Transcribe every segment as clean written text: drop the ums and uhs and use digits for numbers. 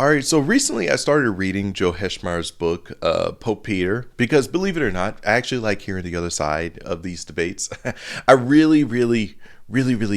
All right, so recently I started reading Joe Heschmeyer's book, Pope Peter, because believe it or not, I actually like hearing the other side of these debates. I really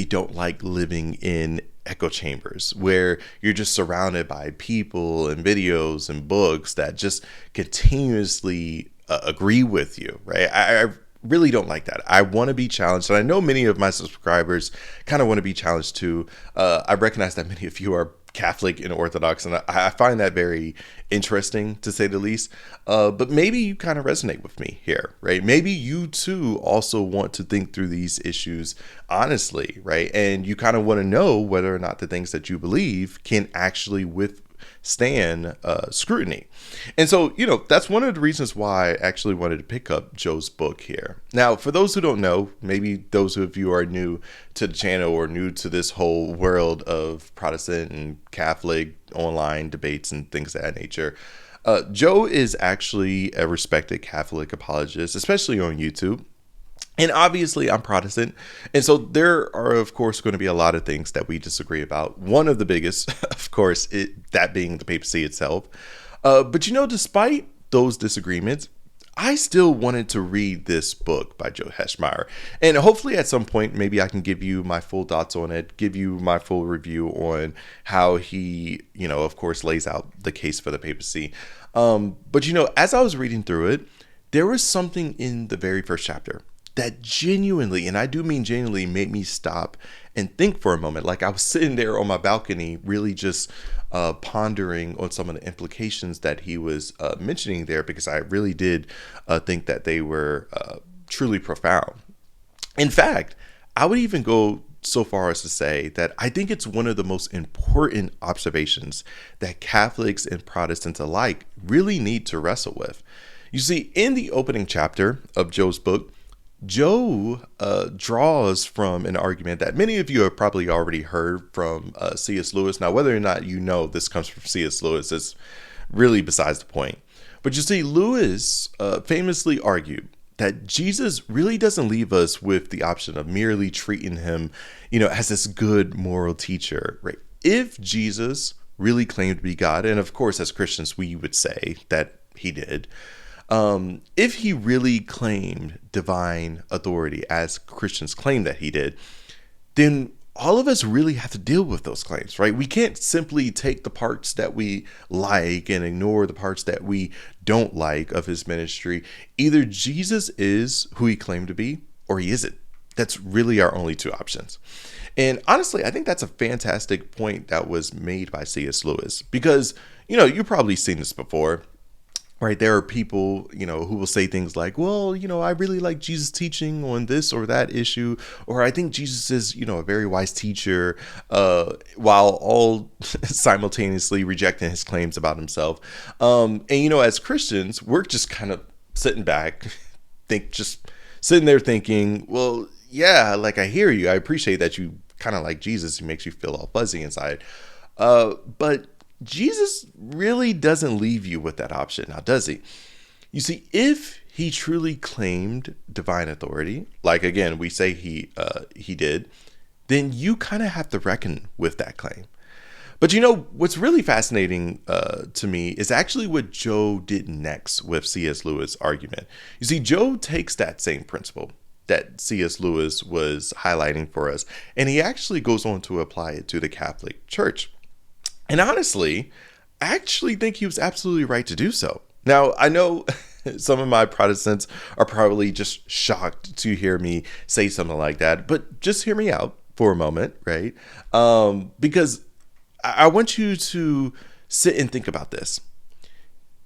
don't like living in echo chambers where you're just surrounded by people and videos and books that just continuously agree with you, right? I really don't like that. I want to be challenged, and I know many of my subscribers kind of want to be challenged too. I recognize that many of you are Catholic and Orthodox, and I find that very interesting to say the least. But maybe you kind of resonate with me here, right? Maybe you too also want to think through these issues honestly, right? And you kind of want to know whether or not the things that you believe can actually withstand scrutiny. And so, that's one of the reasons why I actually wanted to pick up Joe's book here. Now, for those who don't know, maybe those of you are new to the channel or new to this whole world of Protestant and Catholic online debates and things of that nature, Joe is actually a respected Catholic apologist, especially on YouTube. And obviously, I'm Protestant. And so there are, of course, going to be a lot of things that we disagree about. One of the biggest, of course, that being the papacy itself. But despite those disagreements, I still wanted to read this book by Joe Heschmeyer. And hopefully at some point, maybe I can give you my full thoughts on it, give you my full review on how he, of course, lays out the case for the papacy. But as I was reading through it, there was something in the very first chapter that genuinely, and I do mean genuinely, made me stop and think for a moment. Like I was sitting there on my balcony, really just pondering on some of the implications that he was mentioning there, because I really did think that they were truly profound. In fact, I would even go so far as to say that I think it's one of the most important observations that Catholics and Protestants alike really need to wrestle with. You see, in the opening chapter of Joe's book, Joe draws from an argument that many of you have probably already heard from C.S. Lewis. Now, whether or not you know this comes from C.S. Lewis is really besides the point. But you see, Lewis famously argued that Jesus really doesn't leave us with the option of merely treating him, as this good moral teacher, right? If Jesus really claimed to be God, and of course, as Christians, we would say that he did. If he really claimed divine authority, as Christians claim that he did, then all of us really have to deal with those claims, right? We can't simply take the parts that we like and ignore the parts that we don't like of his ministry. Either Jesus is who he claimed to be, or he isn't. That's really our only two options. And honestly, I think that's a fantastic point that was made by C.S. Lewis, because, you've probably seen this before. Right, there are people, who will say things like, well, I really like Jesus' teaching on this or that issue, or I think Jesus is, a very wise teacher, while all simultaneously rejecting his claims about himself. And, as Christians, we're just kind of sitting back, just sitting there thinking, well, yeah, like I hear you. I appreciate that you kind of like Jesus. He makes you feel all fuzzy inside. But Jesus really doesn't leave you with that option, now does he? You see, if he truly claimed divine authority, like again we say he did, then you kind of have to reckon with that claim. But what's really fascinating to me is actually what Joe did next with C.S. Lewis' argument. You see, Joe takes that same principle that C.S. Lewis was highlighting for us, and he actually goes on to apply it to the Catholic Church. And honestly, I actually think he was absolutely right to do so. Now, I know some of my Protestants are probably just shocked to hear me say something like that, but just hear me out for a moment, right? Because I want you to sit and think about this.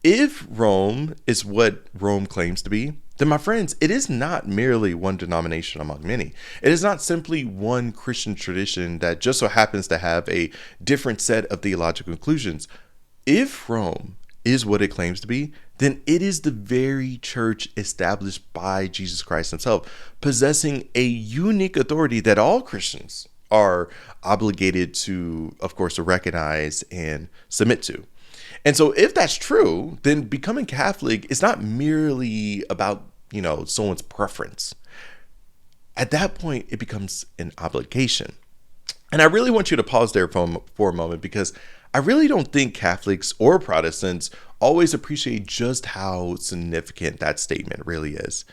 If Rome is what Rome claims to be, then my friends, it is not merely one denomination among many. It is not simply one Christian tradition that just so happens to have a different set of theological conclusions. If Rome is what it claims to be, then it is the very church established by Jesus Christ himself, possessing a unique authority that all Christians are obligated to, of course, to recognize and submit to. And so if that's true, then becoming Catholic is not merely about, someone's preference. At that point, it becomes an obligation. And I really want you to pause there for a moment, because I really don't think Catholics or Protestants always appreciate just how significant that statement really is.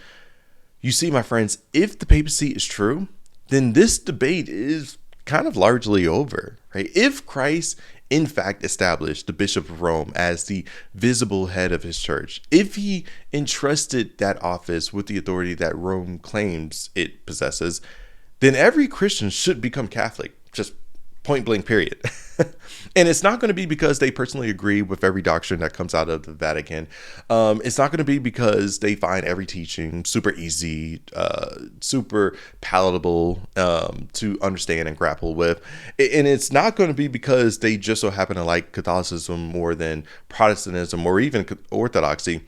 You see, my friends, if the papacy is true, then this debate is kind of largely over, right? If Christ in fact established the Bishop of Rome as the visible head of his church, if he entrusted that office with the authority that Rome claims it possesses, then every Christian should become Catholic, just point blank, period. And it's not going to be because they personally agree with every doctrine that comes out of the Vatican. It's not going to be because they find every teaching super easy, super palatable to understand and grapple with. And it's not going to be because they just so happen to like Catholicism more than Protestantism or even Orthodoxy.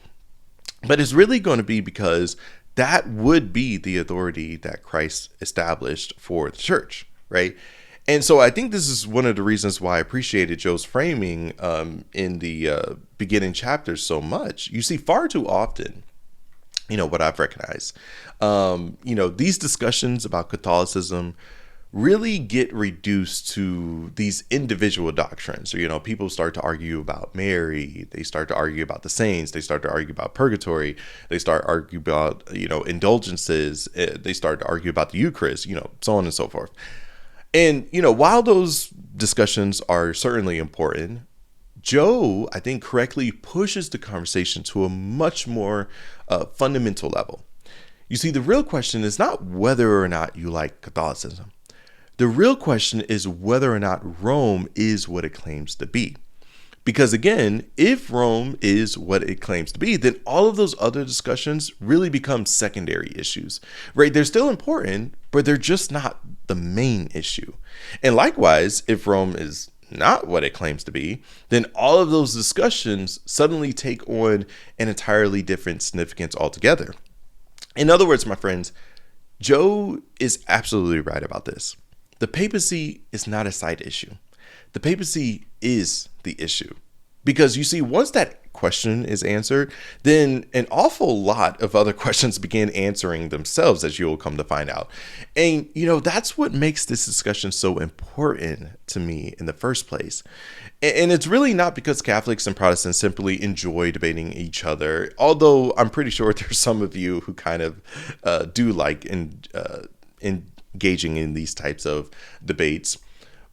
But it's really going to be because that would be the authority that Christ established for the church, right? And so I think this is one of the reasons why I appreciated Joe's framing in the beginning chapters so much. You see, far too often, what I've recognized, these discussions about Catholicism really get reduced to these individual doctrines. So, people start to argue about Mary, they start to argue about the saints, they start to argue about purgatory, they start to argue about, indulgences, they start to argue about the Eucharist, so on and so forth. And, while those discussions are certainly important, Joe, I think, correctly pushes the conversation to a much more fundamental level. You see, the real question is not whether or not you like Catholicism. The real question is whether or not Rome is what it claims to be. Because again, if Rome is what it claims to be, then all of those other discussions really become secondary issues, right? They're still important, but they're just not the main issue. And likewise, if Rome is not what it claims to be, then all of those discussions suddenly take on an entirely different significance altogether. In other words, my friends, Joe is absolutely right about this. The papacy is not a side issue. The papacy is the issue. Because you see, once that question is answered, then an awful lot of other questions begin answering themselves, as you'll come to find out. And, that's what makes this discussion so important to me in the first place. And it's really not because Catholics and Protestants simply enjoy debating each other, although I'm pretty sure there's some of you who kind of do like engaging in these types of debates.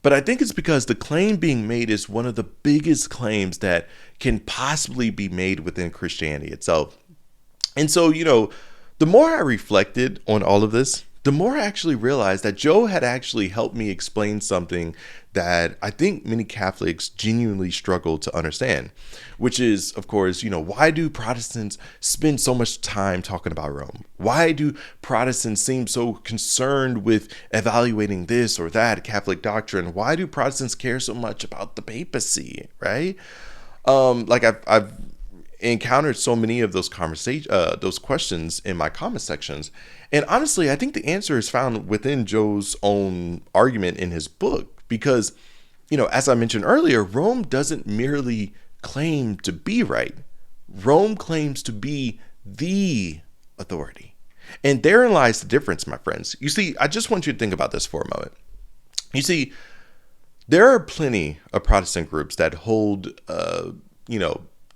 But I think it's because the claim being made is one of the biggest claims that can possibly be made within Christianity itself. And so, the more I reflected on all of this, the more I actually realized that Joe had actually helped me explain something that I think many Catholics genuinely struggle to understand, which is, of course, why do Protestants spend so much time talking about Rome? Why do Protestants seem so concerned with evaluating this or that Catholic doctrine? Why do Protestants care so much about the papacy, right? I've encountered so many of those those questions in my comment sections. And honestly, I think the answer is found within Joe's own argument in his book, because, as I mentioned earlier, Rome doesn't merely claim to be right. Rome claims to be the authority. And therein lies the difference, my friends. You see, I just want you to think about this for a moment. You see, there are plenty of Protestant groups that hold,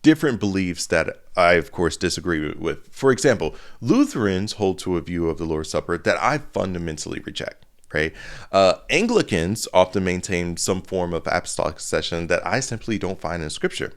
different beliefs that I, of course, disagree with. For example, Lutherans hold to a view of the Lord's Supper that I fundamentally reject, right? Anglicans often maintain some form of apostolic succession that I simply don't find in Scripture.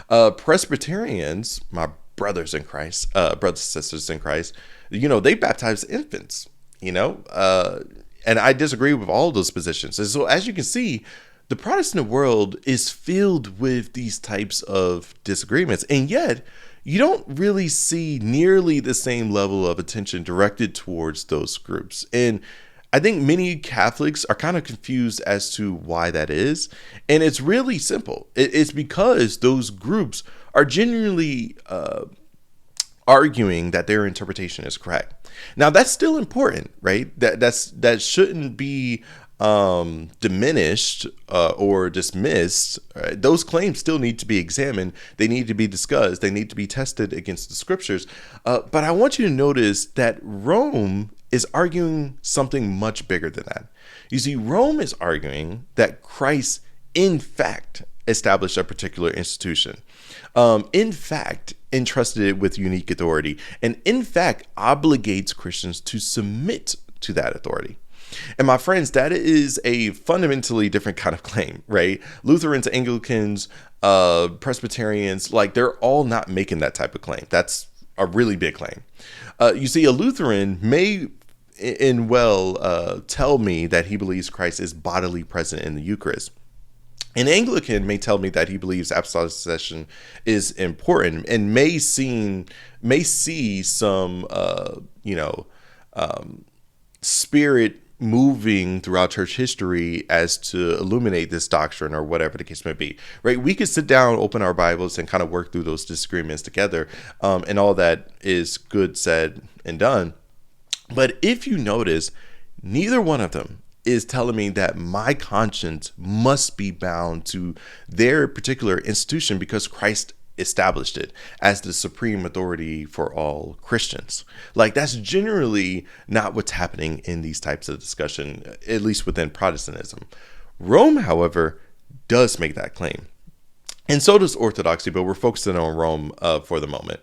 Presbyterians, my brothers in Christ, brothers and sisters in Christ, they baptize infants, and I disagree with all of those positions. And so, as you can see, the Protestant world is filled with these types of disagreements, and yet you don't really see nearly the same level of attention directed towards those groups. And I think many Catholics are kind of confused as to why that is. And it's really simple. It's because those groups are genuinely arguing that their interpretation is correct. Now, that's still important, right? That shouldn't be diminished or dismissed. Right? Those claims still need to be examined. They need to be discussed. They need to be tested against the Scriptures. But I want you to notice that Rome is arguing something much bigger than that. You see, Rome is arguing that Christ, in fact, establish a particular institution. In fact, entrusted it with unique authority, and in fact, obligates Christians to submit to that authority. And my friends, that is a fundamentally different kind of claim, right? Lutherans, Anglicans, Presbyterians, like they're all not making that type of claim. That's a really big claim. You see, a Lutheran may tell me that he believes Christ is bodily present in the Eucharist. An Anglican may tell me that he believes apostolic succession is important and may see some, spirit moving throughout church history as to illuminate this doctrine or whatever the case may be, right? We could sit down, open our Bibles, and kind of work through those disagreements together, and all that is good said and done. But if you notice, neither one of them is telling me that my conscience must be bound to their particular institution because Christ established it as the supreme authority for all Christians. Like, that's generally not what's happening in these types of discussion, at least within Protestantism. Rome, however, does make that claim. And so does Orthodoxy, but we're focusing on Rome for the moment.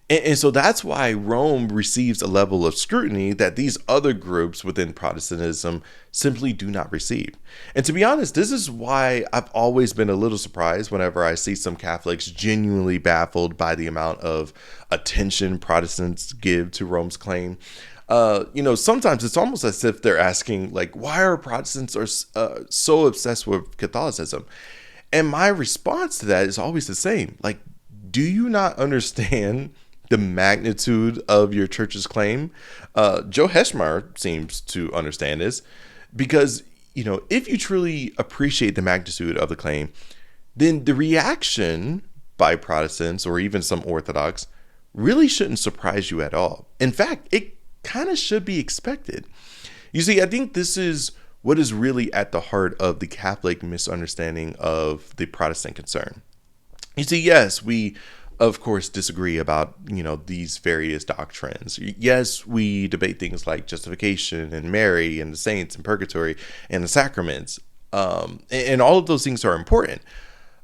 And so that's why Rome receives a level of scrutiny that these other groups within Protestantism simply do not receive. And to be honest, this is why I've always been a little surprised whenever I see some Catholics genuinely baffled by the amount of attention Protestants give to Rome's claim. Sometimes it's almost as if they're asking, like, why are Protestants so obsessed with Catholicism? And my response to that is always the same. Like, do you not understand the magnitude of your church's claim? Joe Heschmeyer seems to understand this because, if you truly appreciate the magnitude of the claim, then the reaction by Protestants or even some Orthodox really shouldn't surprise you at all. In fact, it kind of should be expected. You see, I think this is what is really at the heart of the Catholic misunderstanding of the Protestant concern. You see, yes, we of course disagree about, these various doctrines. Yes, we debate things like justification and Mary and the saints and purgatory and the sacraments. And all of those things are important.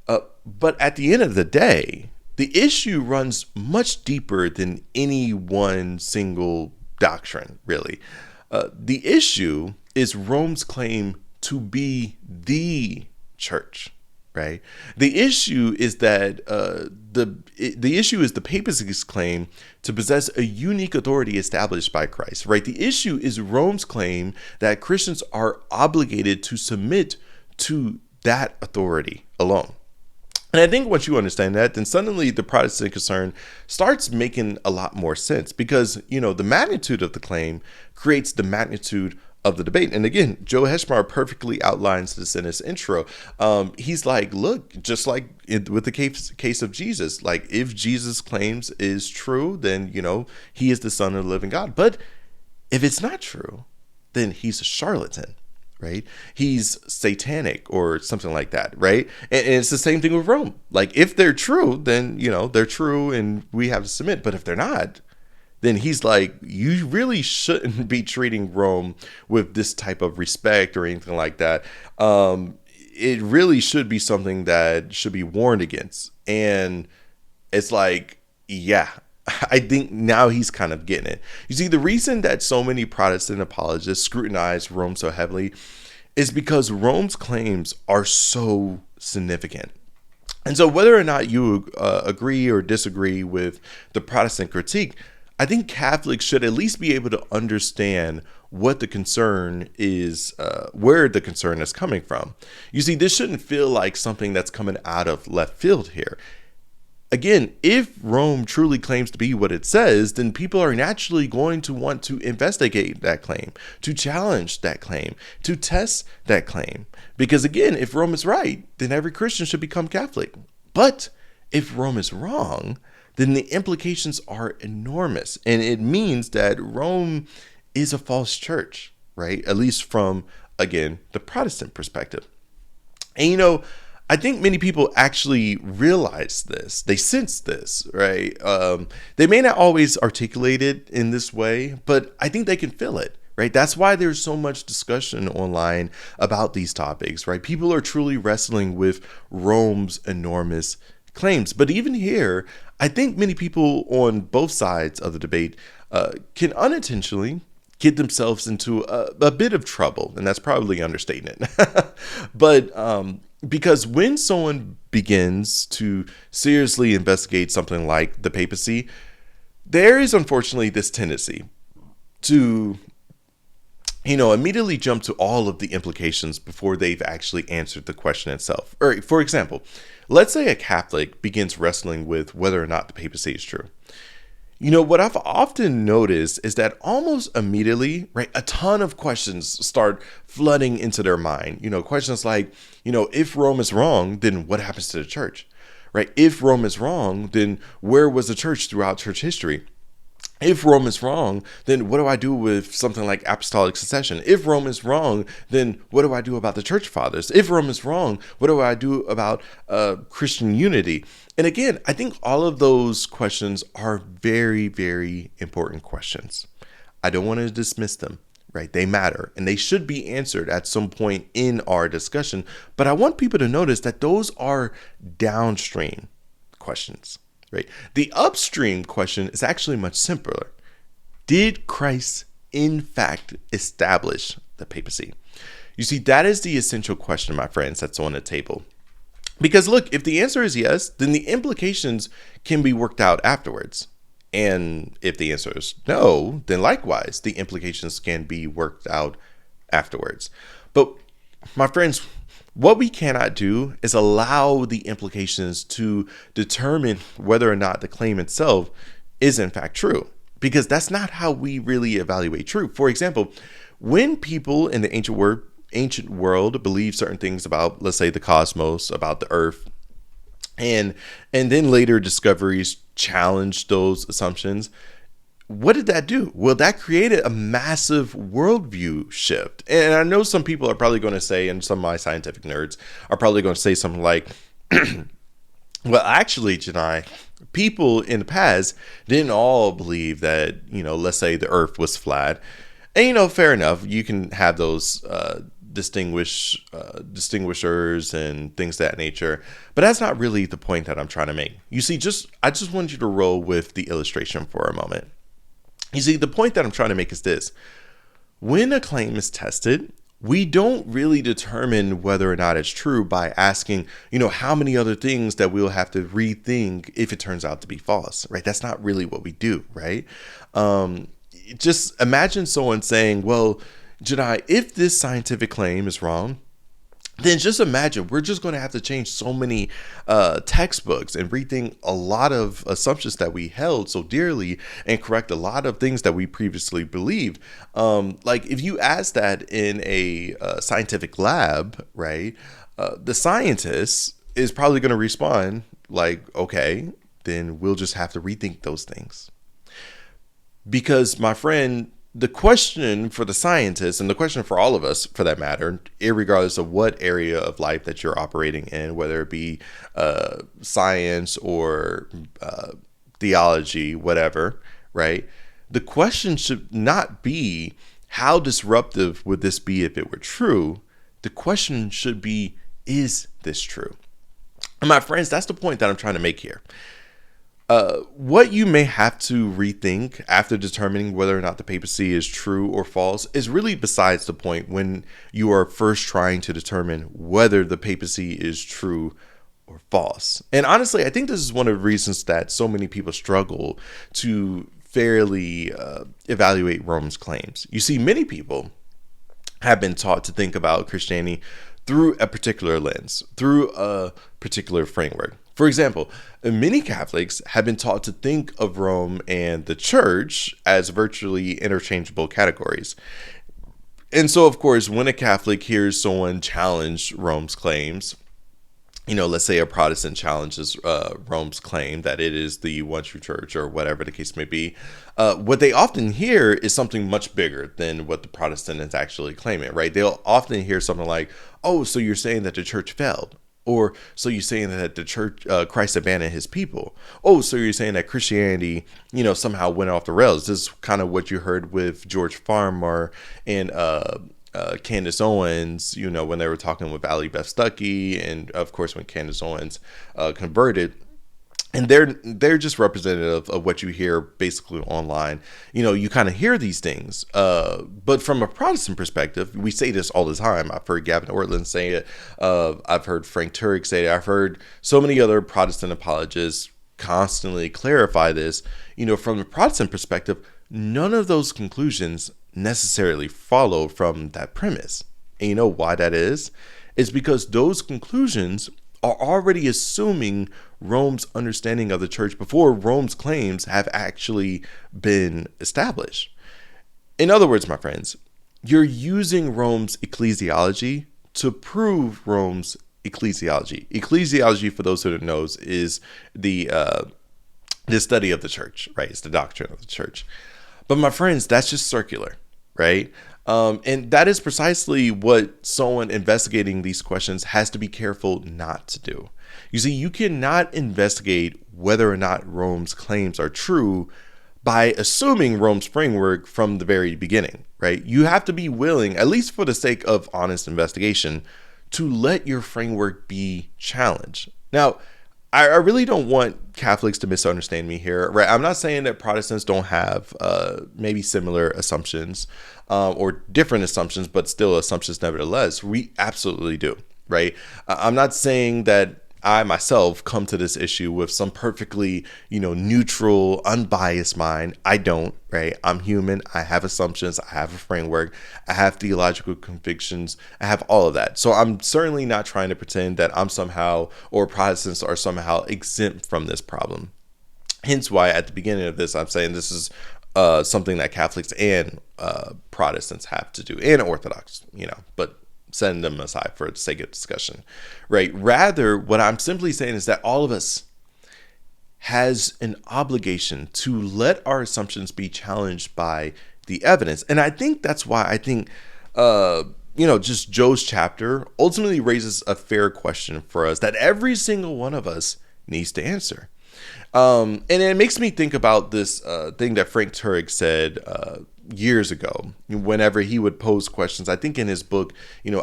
But at the end of the day, the issue runs much deeper than any one single doctrine, really. The issue is Rome's claim to be the church. Right. The issue is that the issue is the papacy's claim to possess a unique authority established by Christ. Right. The issue is Rome's claim that Christians are obligated to submit to that authority alone. And I think once you understand that, then suddenly the Protestant concern starts making a lot more sense because, the magnitude of the claim creates the magnitude of the debate. And again, Joe Heschmeyer perfectly outlines this in his intro. He's like, look, just like with the case of Jesus, like if Jesus' claims is true, then, he is the Son of the living God. But if it's not true, then he's a charlatan, right? He's satanic or something like that, right? And it's the same thing with Rome. Like if they're true, then, they're true and we have to submit. But if they're not, then he's like, you really shouldn't be treating Rome with this type of respect or anything like that. It really should be something that should be warned against. And it's like, yeah, I think now he's kind of getting it. You see, the reason that so many Protestant apologists scrutinize Rome so heavily is because Rome's claims are so significant. And so whether or not you agree or disagree with the Protestant critique, I think Catholics should at least be able to understand what the concern is, where the concern is coming from. You see, this shouldn't feel like something that's coming out of left field here. Again, if Rome truly claims to be what it says, then people are naturally going to want to investigate that claim, to challenge that claim, to test that claim. Because again, if Rome is right, then every Christian should become Catholic. But if Rome is wrong, then the implications are enormous. And it means that Rome is a false church, right? At least from, again, the Protestant perspective. And, I think many people actually realize this. They sense this, right? They may not always articulate it in this way, but I think they can feel it, right? That's why there's so much discussion online about these topics, right? People are truly wrestling with Rome's enormous claims. But even here, I think many people on both sides of the debate can unintentionally get themselves into a bit of trouble, and that's probably understating it. But because when someone begins to seriously investigate something like the papacy, there is unfortunately this tendency to immediately jump to all of the implications before they've actually answered the question itself. Or, for example, let's say a Catholic begins wrestling with whether or not the papacy is true. What I've often noticed is that almost immediately, right, a ton of questions start flooding into their mind. Questions like, if Rome is wrong, then what happens to the church, right? If Rome is wrong, then where was the church throughout church history? If Rome is wrong, then what do I do with something like apostolic succession? If Rome is wrong, then what do I do about the church fathers? If Rome is wrong, what do I do about Christian unity? And again, I think all of those questions are very, very important questions. I don't want to dismiss them, right? They matter and they should be answered at some point in our discussion. But I want people to notice that those are downstream questions. Right. The upstream question is actually much simpler. Did Christ, in fact, establish the papacy? You see, that is the essential question, my friends, that's on the table. Because look, if the answer is yes, then the implications can be worked out afterwards. And if the answer is no, then likewise, the implications can be worked out afterwards. But my friends, what we cannot do is allow the implications to determine whether or not the claim itself is in fact true, because that's not how we really evaluate truth. For example, when people in the ancient world believe certain things about, let's say, the cosmos, about the earth, and then later discoveries challenge those assumptions, what did that do? Well, that created a massive worldview shift. And I know some people are probably going to say, and some of my scientific nerds are probably going to say something like, well, actually, Janai, people in the past didn't all believe that, let's say the earth was flat. And, fair enough. You can have those distinguishers and things of that nature. But that's not really the point that I'm trying to make. You see, I just want you to roll with the illustration for a moment. You see, the point that I'm trying to make is this. When a claim is tested, we don't really determine whether or not it's true by asking, how many other things that we'll have to rethink if it turns out to be false, right? That's not really what we do, right? Just imagine someone saying, well, Jedi, if this scientific claim is wrong, then just imagine we're just going to have to change so many textbooks and rethink a lot of assumptions that we held so dearly and correct a lot of things that we previously believed. Like if you ask that in a scientific lab, right, the scientist is probably going to respond like, okay, then we'll just have to rethink those things. Because, my friend, the question for the scientists and the question for all of us, for that matter, irregardless of what area of life that you're operating in, whether it be science or theology, whatever, right? The question should not be, how disruptive would this be if it were true? The question should be, is this true? And my friends, that's the point that I'm trying to make here. What you may have to rethink after determining whether or not the papacy is true or false is really besides the point when you are first trying to determine whether the papacy is true or false. And honestly, I think this is one of the reasons that so many people struggle to fairly evaluate Rome's claims. You see, many people have been taught to think about Christianity through a particular lens, through a particular framework. For example, many Catholics have been taught to think of Rome and the church as virtually interchangeable categories. And so, of course, when a Catholic hears someone challenge Rome's claims, let's say a Protestant challenges Rome's claim that it is the one true church or whatever the case may be, what they often hear is something much bigger than what the Protestant is actually claiming, right? They'll often hear something like, oh, so you're saying that the church failed. Or so you're saying that the church, Christ abandoned his people. Oh, so you're saying that Christianity, somehow went off the rails. This is kind of what you heard with George Farmer and Candace Owens, when they were talking with Valley Beth Stuckey, and of course when Candace Owens converted. And they're just representative of what you hear basically online. You kind of hear these things. But from a Protestant perspective, we say this all the time. I've heard Gavin Ortland say it. I've heard Frank Turek say it. I've heard so many other Protestant apologists constantly clarify this. From the Protestant perspective, none of those conclusions necessarily follow from that premise. And you know why that is? It's because those conclusions are already assuming Rome's understanding of the church before Rome's claims have actually been established. In other words, my friends, you're using Rome's ecclesiology to prove Rome's ecclesiology. Ecclesiology, for those who don't know, is the study of the church, right? It's the doctrine of the church. But my friends, that's just circular, right? And that is precisely what someone investigating these questions has to be careful not to do. You see, you cannot investigate whether or not Rome's claims are true by assuming Rome's framework from the very beginning, right? You have to be willing, at least for the sake of honest investigation, to let your framework be challenged. Now, I really don't want Catholics to misunderstand me here, right? I'm not saying that Protestants don't have maybe similar assumptions or different assumptions, but still assumptions nevertheless. We absolutely do, right? I'm not saying that I myself come to this issue with some perfectly, neutral, unbiased mind. I don't, right? I'm human. I have assumptions. I have a framework. I have theological convictions. I have all of that. So I'm certainly not trying to pretend that I'm somehow, or Protestants are somehow exempt from this problem. Hence why at the beginning of this, I'm saying this is something that Catholics and Protestants have to do, and Orthodox, but setting them aside for the sake of discussion, right? Rather, what I'm simply saying is that all of us has an obligation to let our assumptions be challenged by the evidence. And I think that's why I think, just Joe's chapter ultimately raises a fair question for us that every single one of us needs to answer. And it makes me think about this thing that Frank Turek said years ago, whenever he would pose questions. I think in his book,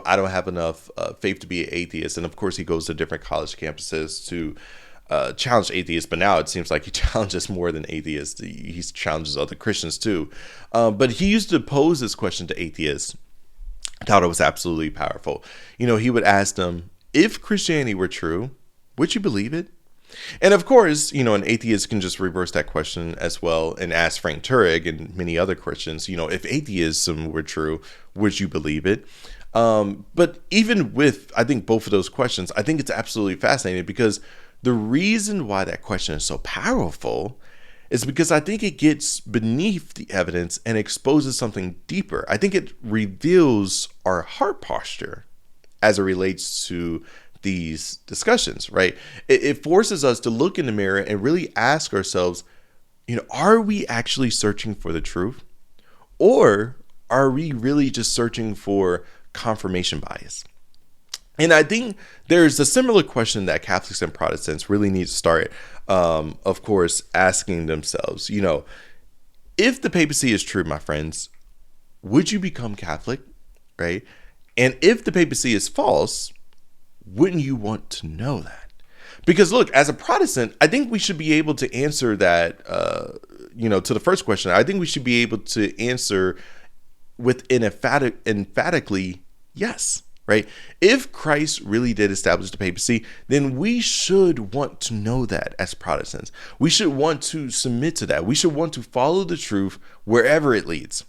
I don't have enough faith to be an atheist. And of course, he goes to different college campuses to challenge atheists. But now it seems like he challenges more than atheists. He challenges other Christians too. But he used to pose this question to atheists. I thought it was absolutely powerful. He would ask them, if Christianity were true, would you believe it? And of course, an atheist can just reverse that question as well and ask Frank Turek and many other Christians, if atheism were true, would you believe it? But even with, I think, both of those questions, I think it's absolutely fascinating because the reason why that question is so powerful is because I think it gets beneath the evidence and exposes something deeper. I think it reveals our heart posture as it relates to these discussions, right? It forces us to look in the mirror and really ask ourselves, are we actually searching for the truth? Or are we really just searching for confirmation bias? And I think there's a similar question that Catholics and Protestants really need to start, of course, asking themselves, if the papacy is true, my friends, would you become Catholic, right? And if the papacy is false, wouldn't you want to know that? Because look, as a Protestant, I think we should be able to answer that, to the first question. I think we should be able to answer with an emphatically yes, right? If Christ really did establish the papacy, then we should want to know that as Protestants. We should want to submit to that. We should want to follow the truth wherever it leads.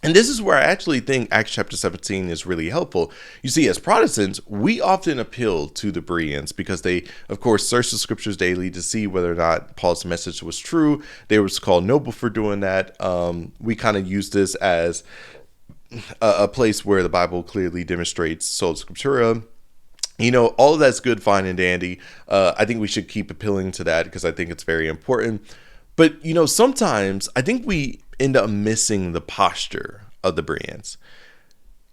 And this is where I actually think Acts chapter 17 is really helpful. You see, as Protestants, we often appeal to the Bereans because they, of course, search the scriptures daily to see whether or not Paul's message was true. They were called noble for doing that. We kind of use this as a place where the Bible clearly demonstrates sola scriptura. All of that's good, fine, and dandy. I think we should keep appealing to that because I think it's very important. But, sometimes I think we end up missing the posture of the Bereans.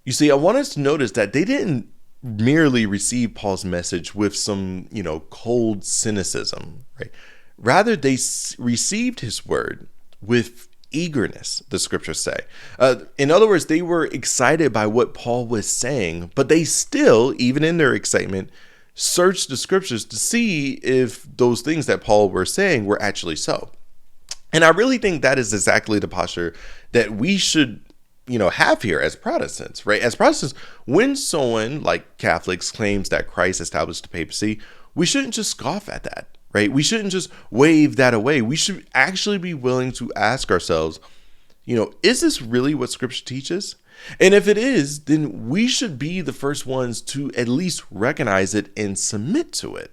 You see, I want us to notice that they didn't merely receive Paul's message with some, cold cynicism, right? Rather, they received his word with eagerness, the scriptures say. In other words, they were excited by what Paul was saying, but they still, even in their excitement, searched the scriptures to see if those things that Paul were saying were actually so. And I really think that is exactly the posture that we should have here as Protestants, right? As Protestants, when someone like Catholics claims that Christ established the papacy, we shouldn't just scoff at that, right? We shouldn't just wave that away. We should actually be willing to ask ourselves, is this really what scripture teaches? And if it is, then we should be the first ones to at least recognize it and submit to it.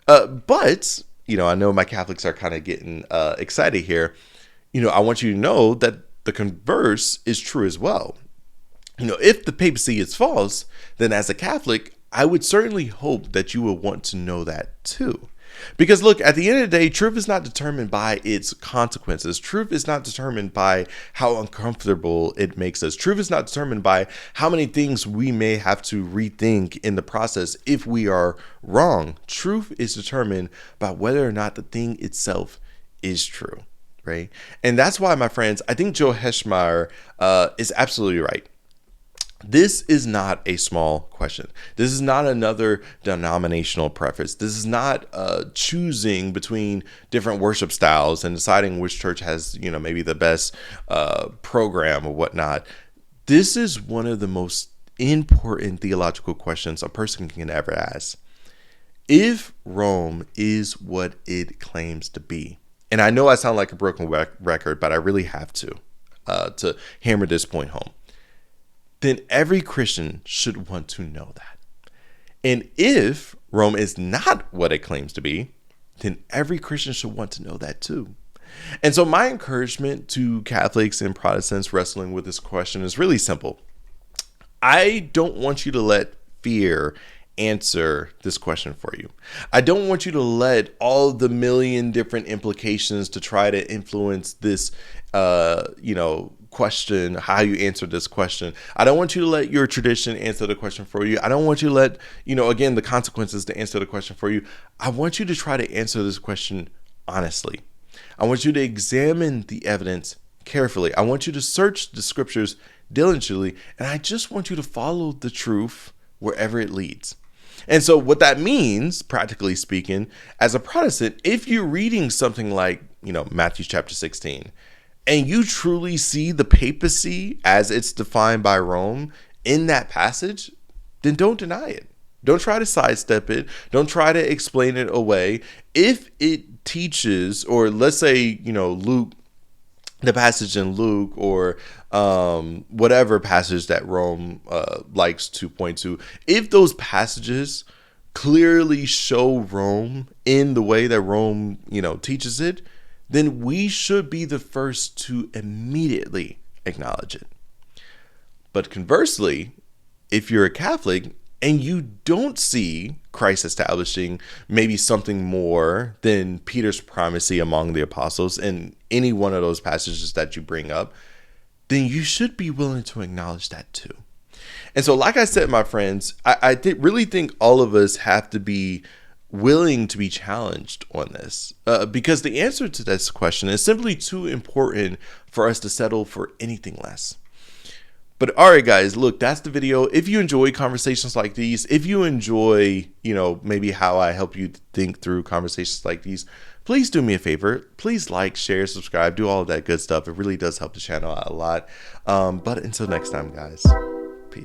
But I know my Catholics are kind of getting excited here. I want you to know that the converse is true as well. If the papacy is false, then as a Catholic, I would certainly hope that you will want to know that too. Because look, at the end of the day, truth is not determined by its consequences. Truth is not determined by how uncomfortable it makes us. Truth is not determined by how many things we may have to rethink in the process if we are wrong. Truth is determined by whether or not the thing itself is true, right? And that's why, my friends, I think Joe Heschmeyer is absolutely right. This is not a small question. This is not another denominational preference. This is not choosing between different worship styles and deciding which church has, maybe the best program or whatnot. This is one of the most important theological questions a person can ever ask. If Rome is what it claims to be, and I know I sound like a broken record, but I really have to hammer this point home, then every Christian should want to know that. And if Rome is not what it claims to be, then every Christian should want to know that too. And so my encouragement to Catholics and Protestants wrestling with this question is really simple. I don't want you to let fear answer this question for you. I don't want you to let all the million different implications to try to influence this, question, how you answer this question. I don't want you to let your tradition answer the question for you. I don't want you to let, again, the consequences to answer the question for you. I want you to try to answer this question honestly. I want you to examine the evidence carefully. I want you to search the scriptures diligently, and I just want you to follow the truth wherever it leads. And so what that means, practically speaking, as a Protestant, if you're reading something like, Matthew chapter 16, and you truly see the papacy as it's defined by Rome in that passage, then don't deny it. Don't try to sidestep it. Don't try to explain it away. If it teaches, or let's say, Luke, the passage in Luke, or whatever passage that Rome likes to point to, if those passages clearly show Rome in the way that Rome, teaches it, then we should be the first to immediately acknowledge it. But conversely, if you're a Catholic and you don't see Christ establishing maybe something more than Peter's primacy among the apostles in any one of those passages that you bring up, then you should be willing to acknowledge that too. And so, like I said, my friends, I really think all of us have to be willing to be challenged on this because the answer to this question is simply too important for us to settle for anything less. But all right, guys, look, that's the video. If you enjoy conversations like these, if you enjoy, maybe how I help you think through conversations like these, please do me a favor. Please like, share, subscribe, do all of that good stuff. It really does help the channel out a lot. But until next time, guys, peace.